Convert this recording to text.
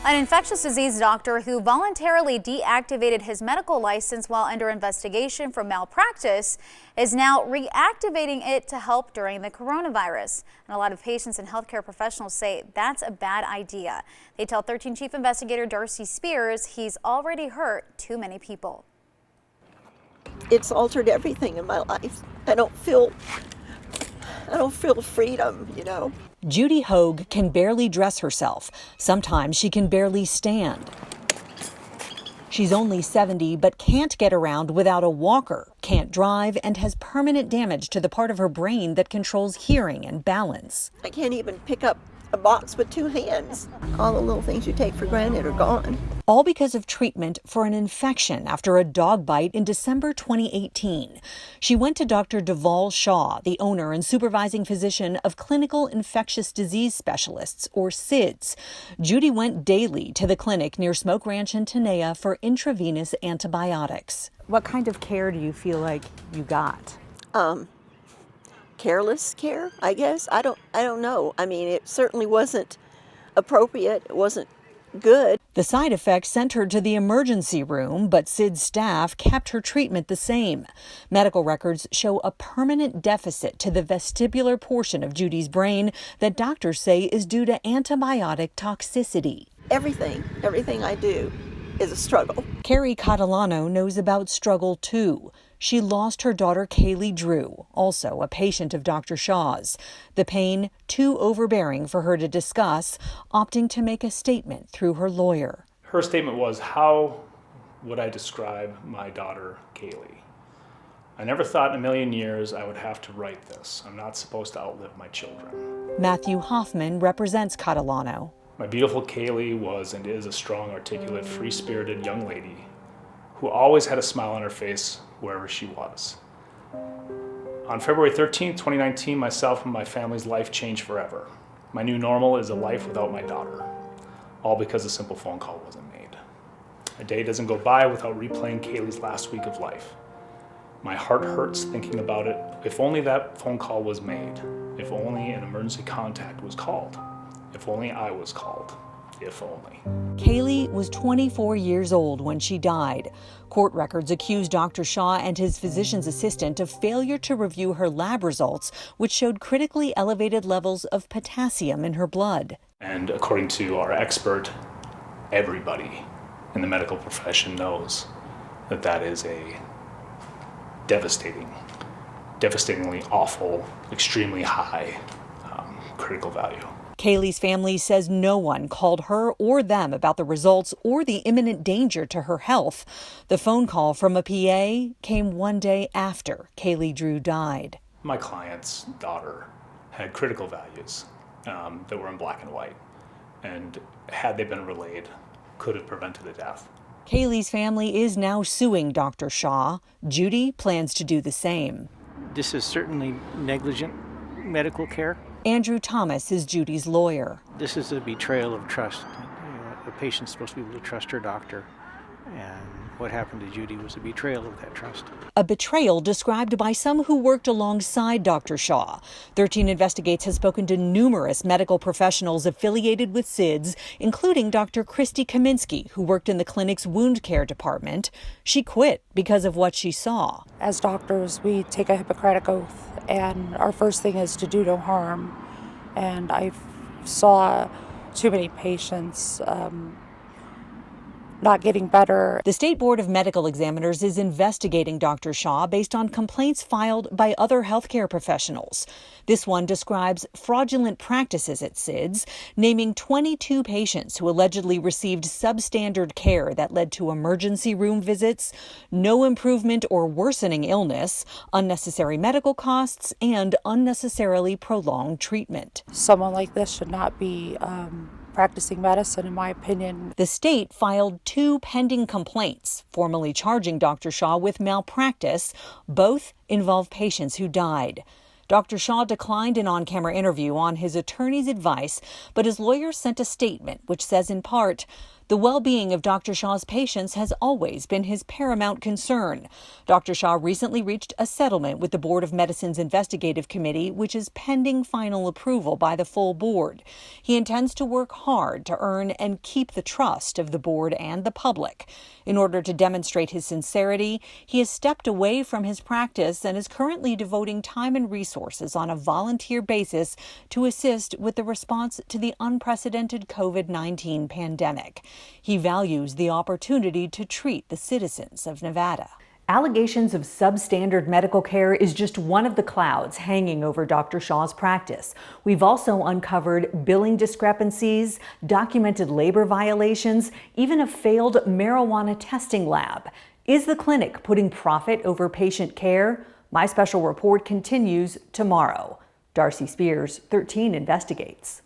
An infectious disease doctor who voluntarily deactivated his medical license while under investigation for malpractice is now reactivating it to help during the coronavirus. And a lot of patients and healthcare professionals say that's a bad idea. They tell 13 Chief Investigator Darcy Spears he's already hurt too many people. It's altered everything in my life. I don't feel freedom, you know. Judy Hogue can barely dress herself. Sometimes she can barely stand. She's only 70, but can't get around without a walker, can't drive, and has permanent damage to the part of her brain that controls hearing and balance. I can't even pick up a box with two hands. All the little things you take for granted are gone. All because of treatment for an infection after a dog bite in December 2018. She went to Dr. Deval Shaw, the owner and supervising physician of Clinical Infectious Disease Specialists, or CIDS. Judy went daily to the clinic near Smoke Ranch in Tenaya for intravenous antibiotics. What kind of care do you feel like you got? Careless care, I guess. I don't know. I mean, it certainly wasn't appropriate. It wasn't good. The side effects sent her to the emergency room, but CIDS staff kept her treatment the same. Medical records show a permanent deficit to the vestibular portion of Judy's brain that doctors say is due to antibiotic toxicity. Everything I do is a struggle. Carrie Catalano knows about struggle too. She lost her daughter Kaylee Drew, also a patient of Dr. Shaw's. The pain too overbearing for her to discuss, opting to make a statement through her lawyer. Her statement was, "How would I describe my daughter Kaylee? I never thought in a million years I would have to write this. I'm not supposed to outlive my children." Matthew Hoffman represents Catalano. My beautiful Kaylee was and is a strong, articulate, free-spirited young lady who always had a smile on her face wherever she was. On February 13th, 2019, myself and my family's life changed forever. My new normal is a life without my daughter, all because a simple phone call wasn't made. A day doesn't go by without replaying Kaylee's last week of life. My heart hurts thinking about it. If only that phone call was made. If only an emergency contact was called. If only I was called. If only. Kaylee was 24 years old when she died. Court records accused Dr. Shaw and his physician's assistant of failure to review her lab results, which showed critically elevated levels of potassium in her blood. And according to our expert, everybody in the medical profession knows that that is a devastatingly awful, extremely high critical value. Kaylee's family says no one called her or them about the results or the imminent danger to her health. The phone call from a PA came one day after Kaylee Drew died. My client's daughter had critical values that were in black and white, and had they been relayed, could have prevented the death. Kaylee's family is now suing Dr. Shaw. Judy plans to do the same. This is certainly negligent medical care. Andrew Thomas is Judy's lawyer. This is a betrayal of trust. A patient's supposed to be able to trust her doctor, and what happened to Judy was a betrayal of that trust. A betrayal described by some who worked alongside Dr. Shaw. 13 Investigates has spoken to numerous medical professionals affiliated with CIDS, including Dr. Christy Kaminsky, who worked in the clinic's wound care department. She quit because of what she saw. As doctors, we take a Hippocratic oath, and our first thing is to do no harm. And I saw too many patients not getting better. The State Board of Medical Examiners is investigating Dr. Shaw based on complaints filed by other healthcare professionals. This one describes fraudulent practices at CIDS, naming 22 patients who allegedly received substandard care that led to emergency room visits, no improvement or worsening illness, unnecessary medical costs, and unnecessarily prolonged treatment. Someone like this should not be practicing medicine, in my opinion. The state filed 2 pending complaints, formally charging Dr. Shaw with malpractice. Both involve patients who died. Dr. Shaw declined an on-camera interview on his attorney's advice, but his lawyer sent a statement which says in part, The well-being of Dr. Shaw's patients has always been his paramount concern. Dr. Shaw recently reached a settlement with the Board of Medicine's investigative committee, which is pending final approval by the full board. He intends to work hard to earn and keep the trust of the board and the public. In order to demonstrate his sincerity, he has stepped away from his practice and is currently devoting time and resources on a volunteer basis to assist with the response to the unprecedented COVID-19 pandemic. He values the opportunity to treat the citizens of Nevada. Allegations of substandard medical care is just one of the clouds hanging over Dr. Shaw's practice. We've also uncovered billing discrepancies, documented labor violations, even a failed marijuana testing lab. Is the clinic putting profit over patient care? My special report continues tomorrow. Darcy Spears, 13 Investigates.